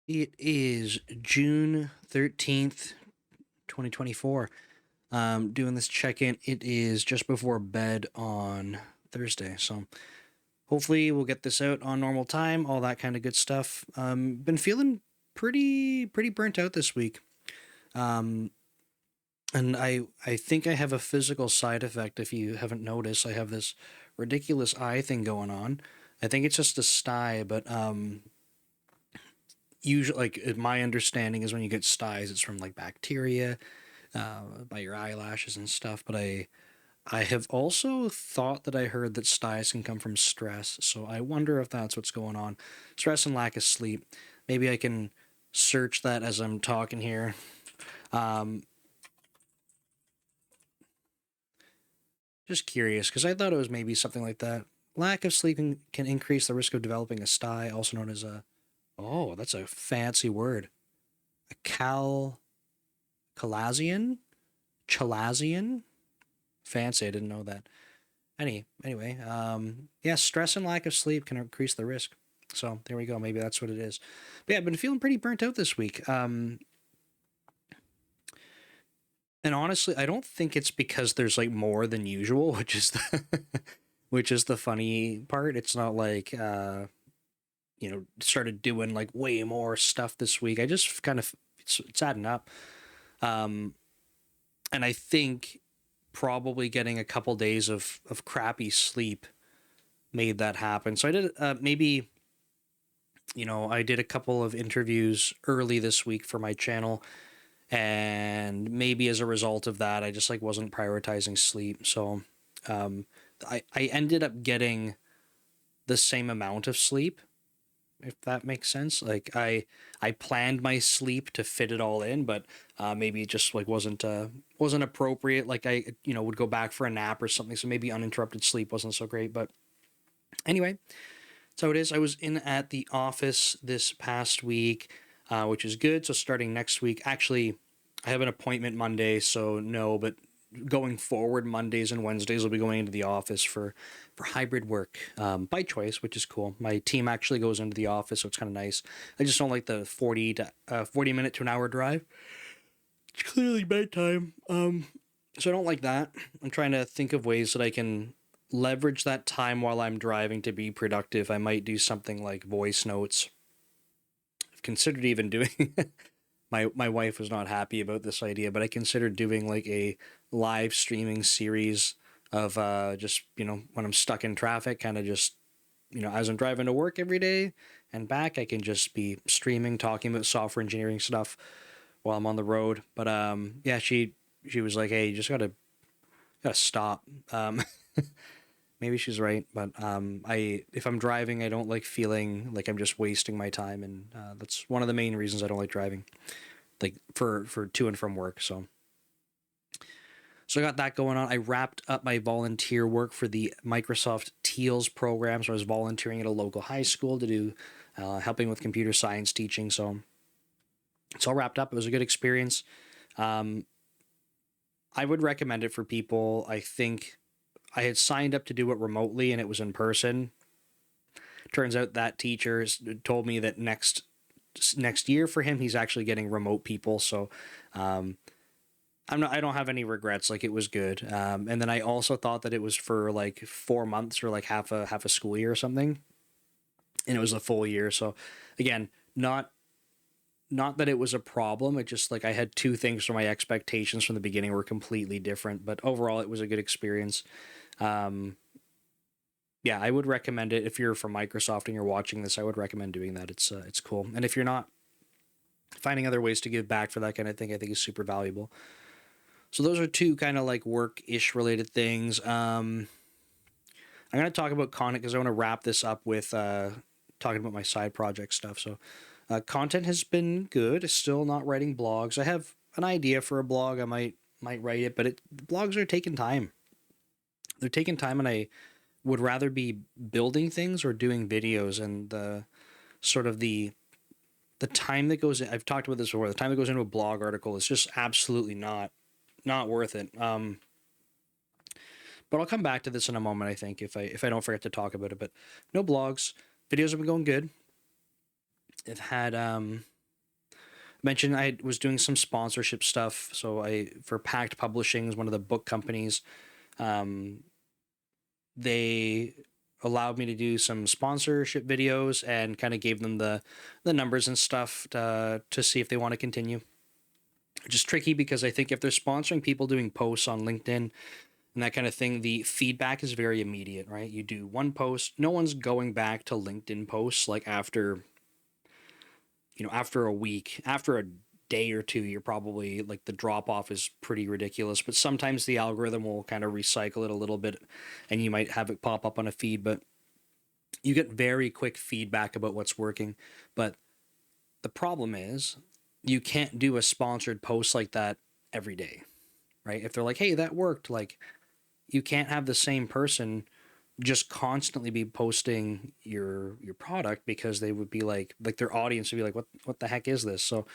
It is June 13th, 2024. Doing this check-in. It is just before bed on Thursday. So hopefully we'll get this out on normal time, all that kind of good stuff. Been feeling pretty burnt out this week. Um, and I think I have a physical side effect. If you haven't noticed, I have this ridiculous eye thing going on. I think it's just a sty, but usually, like my understanding is when you get styes, it's from like bacteria by your eyelashes and stuff. But I have also thought that I heard that styes can come from stress, so I wonder if that's what's going on. Stress and lack of sleep. Maybe I can search that as I'm talking here. Um, just curious because I thought it was maybe something like that. Lack of sleep can increase the risk of developing a sty, also known as a, oh, that's a fancy word, a chalazion, chalazion. Fancy, I didn't know that. Anyway, yeah, stress and lack of sleep can increase the risk. So there we go. Maybe that's what it is. But yeah, I've been feeling pretty burnt out this week. And honestly, I don't think it's because there's like more than usual, which is the which is the funny part. It's not like started doing like way more stuff this week. I just kind of it's adding up. Um, and I think probably getting a couple days of crappy sleep made that happen. So I did maybe I did a couple of interviews early this week for my channel, and maybe as a result of that, I just like wasn't prioritizing sleep. So um, I ended up getting the same amount of sleep, if that makes sense. Like I planned my sleep to fit it all in, but maybe it just like wasn't appropriate. Like I would go back for a nap or something, so maybe uninterrupted sleep wasn't so great. But anyway, so it is. I was in at the office this past week, which is good. So starting next week, actually, I have an appointment Monday, so no. But going forward, Mondays and Wednesdays, I'll be going into the office for hybrid work by choice, which is cool. My team actually goes into the office, so it's kind of nice. I just don't like the 40 minute to an hour drive. It's clearly bedtime. So I don't like that. I'm trying to think of ways that I can leverage that time while I'm driving to be productive. I might do something like voice notes. I've considered even doing my wife was not happy about this idea, but I considered doing like a live streaming series of just, when I'm stuck in traffic, kind of just, as I'm driving to work every day and back, I can just be streaming, talking about software engineering stuff while I'm on the road. But yeah, she was like, "Hey, you just gotta stop." Maybe she's right, but I if I'm driving, I don't like feeling like I'm just wasting my time, and that's one of the main reasons I don't like driving, like for to and from work. So I got that going on. I wrapped up my volunteer work for the Microsoft Teals program. So I was volunteering at a local high school to do helping with computer science teaching. So it's all wrapped up. It was a good experience. Um, I would recommend it for people. I think I had signed up to do it remotely and it was in person. Turns out that teacher told me that next year for him he's actually getting remote people. So um, I don't have any regrets. Like it was good. And then I also thought that it was for like 4 months or like half a school year or something, and it was a full year. So again, not that it was a problem. It just like I had two things for my expectations from the beginning were completely different. But overall, it was a good experience. Um, yeah, I would recommend it if you're from Microsoft and you're watching this. I would recommend doing that. It's cool. And if you're not, finding other ways to give back for that kind of thing, I think is super valuable. So those are two kind of like work-ish related things. I'm going to talk about content because I want to wrap this up with talking about my side project stuff. So content has been good. Still not writing blogs. I have an idea for a blog. I might write it, but blogs are taking time. They're taking time, and I would rather be building things or doing videos. And the sort of the time that goes in, I've talked about this before. The time that goes into a blog article is just absolutely not worth it. But I'll come back to this in a moment. I think if I don't forget to talk about it. But no blogs. Videos have been going good. I've had Mentioned I was doing some sponsorship stuff. So for Pact Publishing is one of the book companies. Um, they allowed me to do some sponsorship videos and kind of gave them the numbers and stuff to see if they want to continue. Which is tricky because I think if they're sponsoring people doing posts on LinkedIn and that kind of thing, the feedback is very immediate, right? You do one post, no one's going back to LinkedIn posts like after a week, after a day or two, you're probably like the drop off is pretty ridiculous. But sometimes the algorithm will kind of recycle it a little bit and you might have it pop up on a feed, but you get very quick feedback about what's working. But the problem is you can't do a sponsored post like that every day, right? If they're like, hey, that worked, like you can't have the same person just constantly be posting your product because they would be like their audience would be like, what the heck is this? So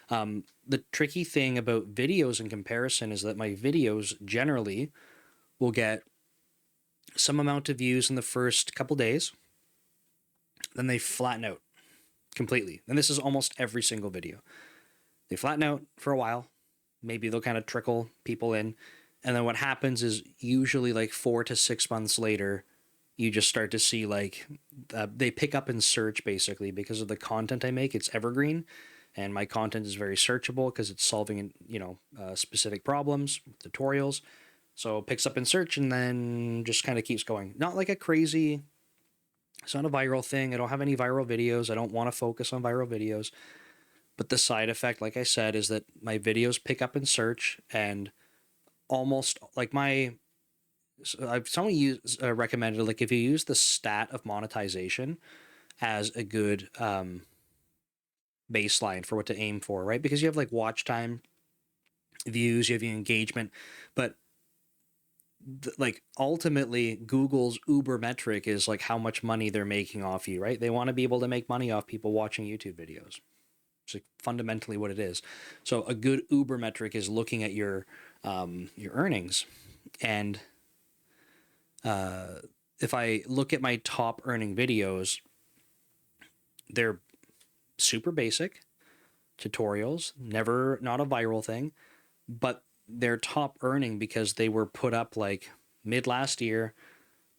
the tricky thing about videos in comparison is that my videos generally will get some amount of views in the first couple days, then they flatten out completely. And this is almost every single video. They flatten out for a while. Maybe they'll kind of trickle people in. And then what happens is usually like 4 to 6 months later, you just start to see like they pick up in search basically because of the content I make. It's evergreen, and my content is very searchable because it's solving specific problems, tutorials. So it picks up in search and then just kind of keeps going. Not like a crazy. It's not a viral thing. I don't have any viral videos. I don't want to focus on viral videos. But the side effect, like I said, is that my videos pick up in search and almost like someone recommended like if you use the stat of monetization as a good baseline for what to aim for, right? Because you have like watch time, views, you have your engagement, but like ultimately Google's Uber metric is like how much money they're making off you, right? They want to be able to make money off people watching YouTube videos. It's like fundamentally what it is. So a good Uber metric is looking at your earnings, and if I look at my top earning videos, they're super basic tutorials, not a viral thing, but they're top earning because they were put up like mid last year,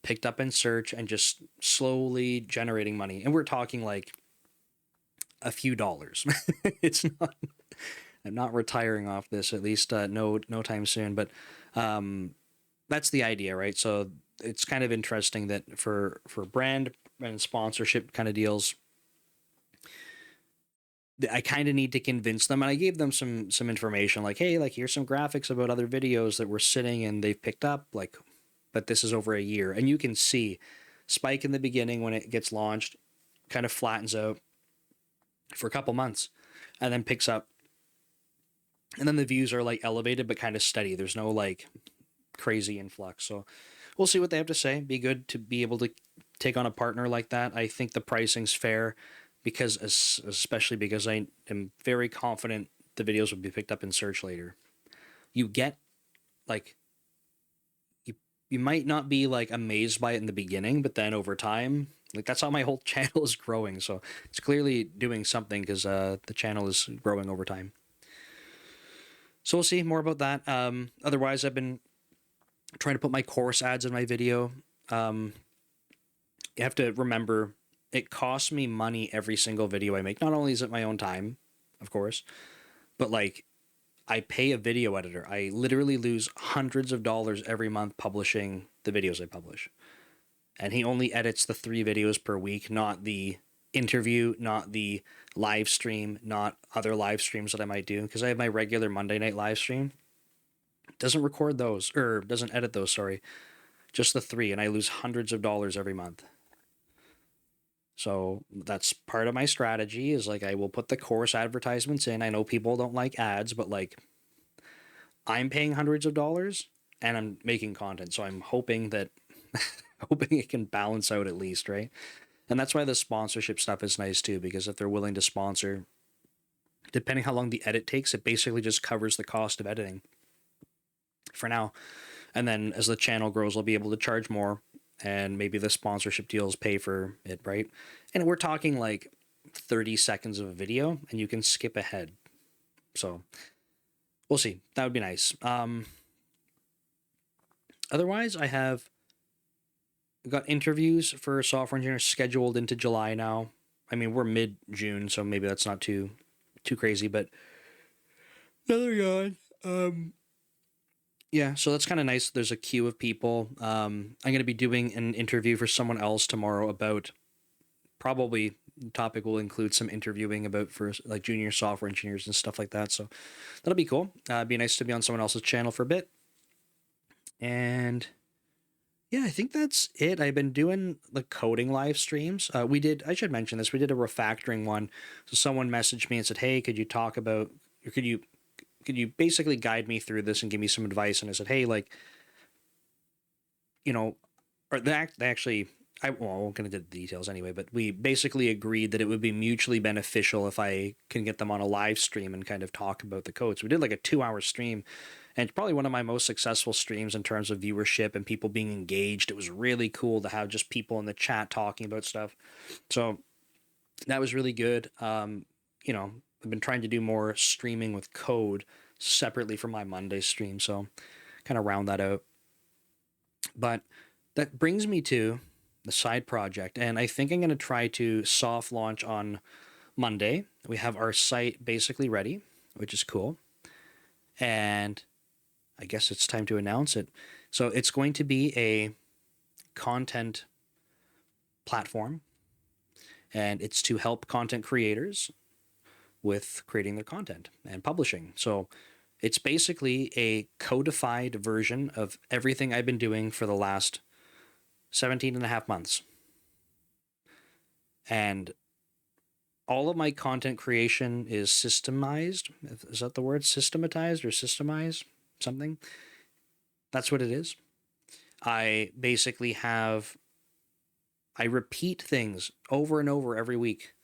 picked up in search, and just slowly generating money. And we're talking like a few dollars. It's not. I'm not retiring off this, at least no time soon. But that's the idea, right? So it's kind of interesting that for brand and sponsorship kind of deals, I kind of need to convince them, and I gave them some information like, hey, like here's some graphics about other videos that we're sitting and they've picked up, like, but this is over a year, and you can see spike in the beginning when it gets launched, kind of flattens out for a couple months, and then picks up, and then the views are like elevated but kind of steady. There's no like crazy influx. So we'll see what they have to say. Be good to be able to take on a partner like that. I think the pricing's fair because especially because I am very confident the videos will be picked up in search later. You get like you might not be like amazed by it in the beginning, but then over time, like that's how my whole channel is growing. So it's clearly doing something because the channel is growing over time. So we'll see more about that. Otherwise, I've been trying to put my course ads in my video. You have to remember it costs me money every single video I make. Not only is it my own time, of course, but like I pay a video editor. I literally lose hundreds of dollars every month publishing the videos I publish. And he only edits the 3 videos per week, not the interview, not the live stream, not other live streams that I might do. Because I have my regular Monday night live stream. Doesn't record those, or doesn't edit those, sorry. Just the 3, and I lose hundreds of dollars every month. So that's part of my strategy is like I will put the course advertisements in. I know people don't like ads, but like I'm paying hundreds of dollars and I'm making content. So I'm hoping that hoping it can balance out at least, right? And that's why the sponsorship stuff is nice too, because if they're willing to sponsor, depending how long the edit takes, it basically just covers the cost of editing for now. And then as the channel grows, I'll be able to charge more, and maybe the sponsorship deals pay for it, right? And we're talking like 30 seconds of a video, and you can skip ahead. So we'll see. That would be nice. Otherwise, I have got interviews for software engineers scheduled into July now. I mean, we're mid June, so maybe that's not too crazy, but another yawn. Yeah, so that's kind of nice. There's a queue of people. I'm going to be doing an interview for someone else tomorrow about probably the topic will include some interviewing about for like junior software engineers and stuff like that. So that'll be cool. It'd be nice to be on someone else's channel for a bit. And yeah, I think that's it. I've been doing the coding live streams. I should mention this, we did a refactoring one. So someone messaged me and said, hey, could you talk about, or could you basically guide me through this and give me some advice? And I said, hey, like, you know, or they actually, I won't get into the details anyway, but we basically agreed that it would be mutually beneficial if I can get them on a live stream and kind of talk about the code. So we did like a 2 hour stream, and it's probably one of my most successful streams in terms of viewership and people being engaged. It was really cool to have just people in the chat talking about stuff. So that was really good. I've been trying to do more streaming with code separately from my Monday stream. So kind of round that out. But that brings me to the side project. And I think I'm going to try to soft launch on Monday. We have our site basically ready, which is cool. And I guess it's time to announce it. So it's going to be a content platform, and it's to help content creators with creating their content and publishing. So it's basically a codified version of everything I've been doing for the last 17 and a half months. And all of my content creation is systemized. Is that the word? Systematized or systemized? Something? That's what it is. I basically I repeat things over and over every week.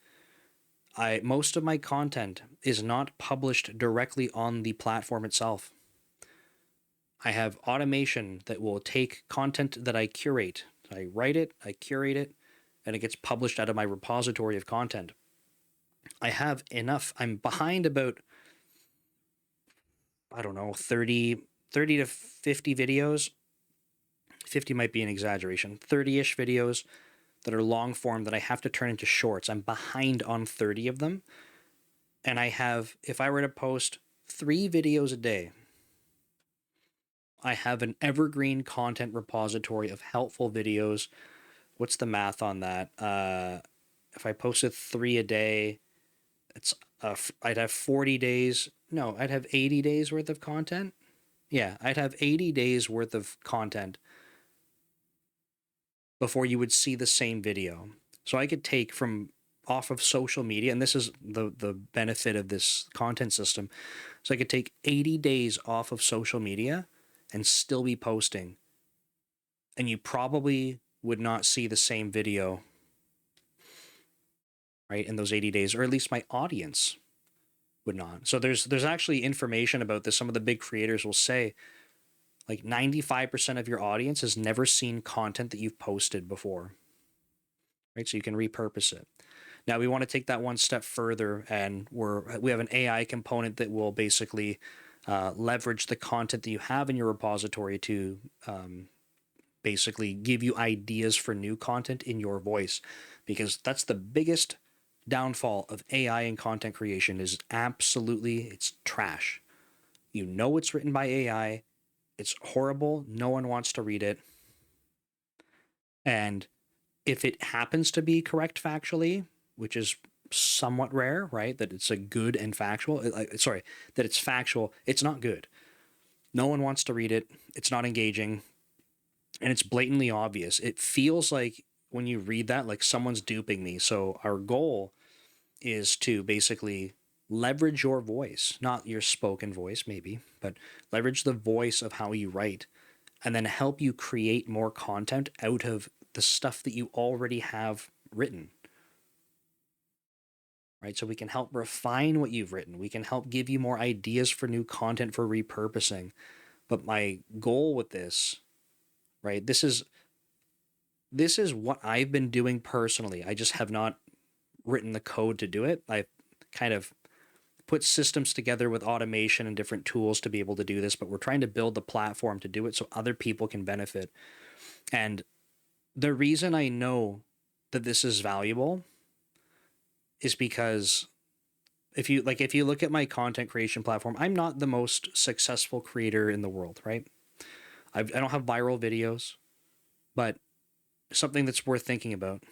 Most of my content is not published directly on the platform itself. I have automation that will take content that I curate. I write it, I curate it, and it gets published out of my repository of content. I have enough. I'm behind about, I don't know, 30 to 50 videos. 50 might be an exaggeration. 30-ish videos that are long form that I have to turn into shorts. I'm behind on 30 of them. And I have, if I were to post 3 videos a day, I have an evergreen content repository of helpful videos. What's the math on that? If I posted 3 a day, I'd have 40 days. No, I'd have 80 days worth of content. Yeah, I'd have 80 days worth of content before you would see the same video. So I could take from off of social media, and this is the benefit of this content system. So I could take 80 days off of social media and still be posting. And you probably would not see the same video, right, in those 80 days, or at least my audience would not. So there's actually information about this. Some of the big creators will say like 95% of your audience has never seen content that you've posted before, right? So you can repurpose it. Now we want to take that one step further, and we have an AI component that will basically leverage the content that you have in your repository to basically give you ideas for new content in your voice, because that's the biggest downfall of AI and content creation is absolutely it's trash. You know it's written by AI. It's horrible. No one wants to read it. And if it happens to be correct factually, which is somewhat rare, right? That it's a good and factual, that it's factual, it's not good. No one wants to read it. It's not engaging. And it's blatantly obvious. It feels like when you read that, like someone's duping me. So our goal is to basically leverage your voice, not your spoken voice, maybe, but leverage the voice of how you write, and then help you create more content out of the stuff that you already have written. Right? So we can help refine what you've written. We can help give you more ideas for new content for repurposing. But my goal with this, right? This is what I've been doing personally. I just have not written the code to do it. I've kind of put systems together with automation and different tools to be able to do this, but we're trying to build the platform to do it so other people can benefit. And the reason I know that this is valuable is because if you look at my content creation platform, I'm not the most successful creator in the world, right? I don't have viral videos, but something that's worth thinking about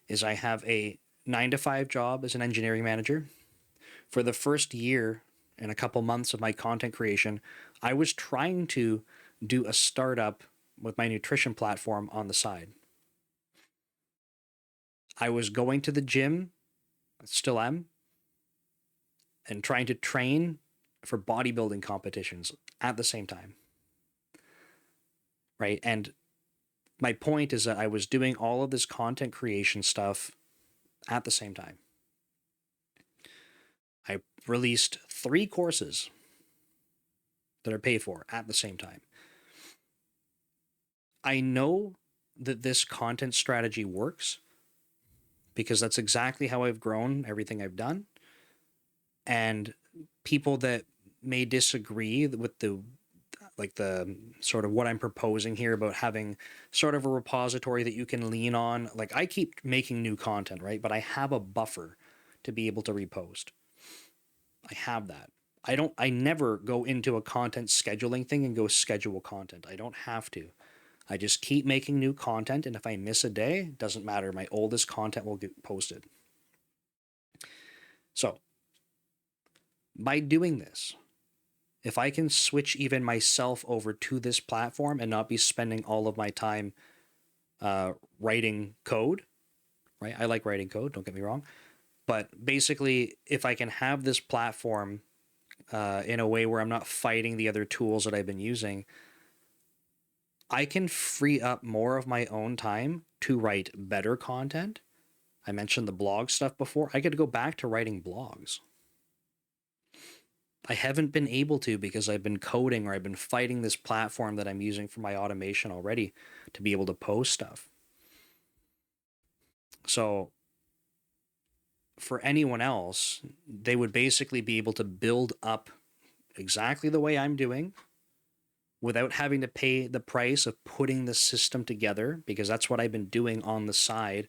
is I have a 9 to 5 job as an engineering manager. For the first year and a couple months of my content creation, I was trying to do a startup with my nutrition platform on the side. I was going to the gym, still am, and trying to train for bodybuilding competitions at the same time. Right. And my point is that I was doing all of this content creation stuff at the same time. I released 3 courses that are paid for at the same time. I know that this content strategy works because that's exactly how I've grown everything I've done. And people that may disagree with the sort of what I'm proposing here about having sort of a repository that you can lean on. Like, I keep making new content, right? But I have a buffer to be able to repost. I have that. I never go into a content scheduling thing and go schedule content. I don't have to. I just keep making new content, and if I miss a day, doesn't matter. My oldest content will get posted. So, by doing this, if I can switch even myself over to this platform and not be spending all of my time writing code, right? I like writing code, don't get me wrong. But basically, if I can have this platform in a way where I'm not fighting the other tools that I've been using, I can free up more of my own time to write better content. I mentioned the blog stuff before. I could go back to writing blogs. I haven't been able to because I've been coding or I've been fighting this platform that I'm using for my automation already to be able to post stuff. So for anyone else, they would basically be able to build up exactly the way I'm doing without having to pay the price of putting the system together, because that's what I've been doing on the side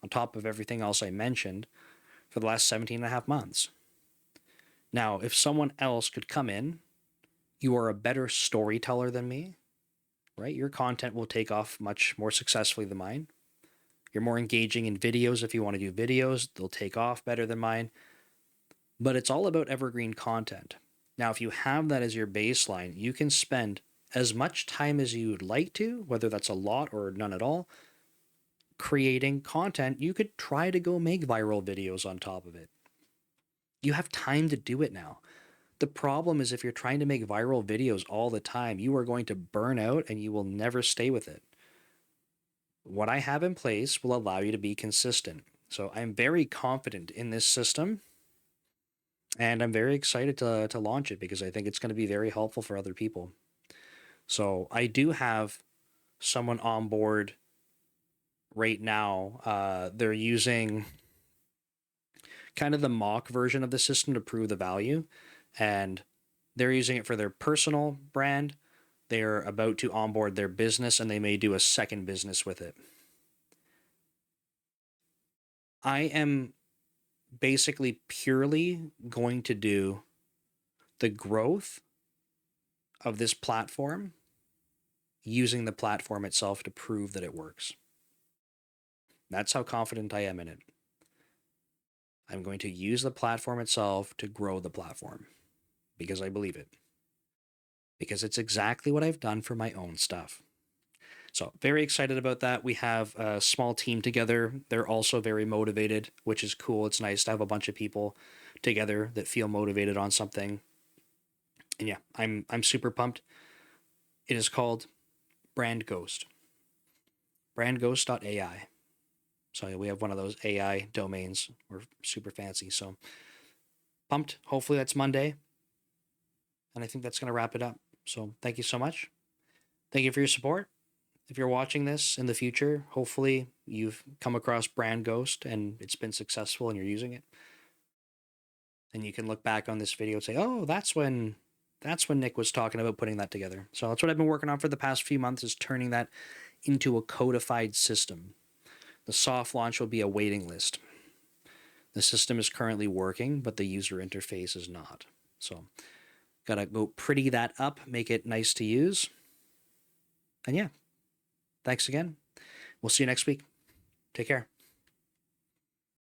on top of everything else I mentioned for the last 17 and a half months. Now, if someone else could come in, you are a better storyteller than me, right? Your content will take off much more successfully than mine. You're more engaging in videos. If you want to do videos, they'll take off better than mine. But it's all about evergreen content. Now, if you have that as your baseline, you can spend as much time as you would like to, whether that's a lot or none at all, creating content. You could try to go make viral videos on top of it. You have time to do it now. The problem is if you're trying to make viral videos all the time, you are going to burn out and you will never stay with it. What I have in place will allow you to be consistent. So I'm very confident in this system, and I'm very excited to launch it because I think it's going to be very helpful for other people. So I do have someone on board right now. They're using kind of the mock version of the system to prove the value, and they're using it for their personal brand. They're about to onboard their business, and they may do a second business with it. I am basically purely going to do the growth of this platform using the platform itself to prove that it works. That's how confident I am in it. I'm going to use the platform itself to grow the platform because I believe it. Because it's exactly what I've done for my own stuff. So, very excited about that. We have a small team together. They're also very motivated, which is cool. It's nice to have a bunch of people together that feel motivated on something. And yeah, I'm super pumped. It is called BrandGhost. BrandGhost.ai. So we have one of those AI domains. We're super fancy. So pumped. Hopefully that's Monday. And I think that's going to wrap it up. So thank you so much. Thank you for your support. If you're watching this in the future, hopefully you've come across BrandGhost and it's been successful and you're using it. And you can look back on this video and say, oh, that's when Nick was talking about putting that together. So that's what I've been working on for the past few months, is turning that into a codified system. The soft launch will be a waiting list. The system is currently working, but the user interface is not. So gotta go pretty that up, make it nice to use. And yeah, thanks again. We'll see you next week. Take care.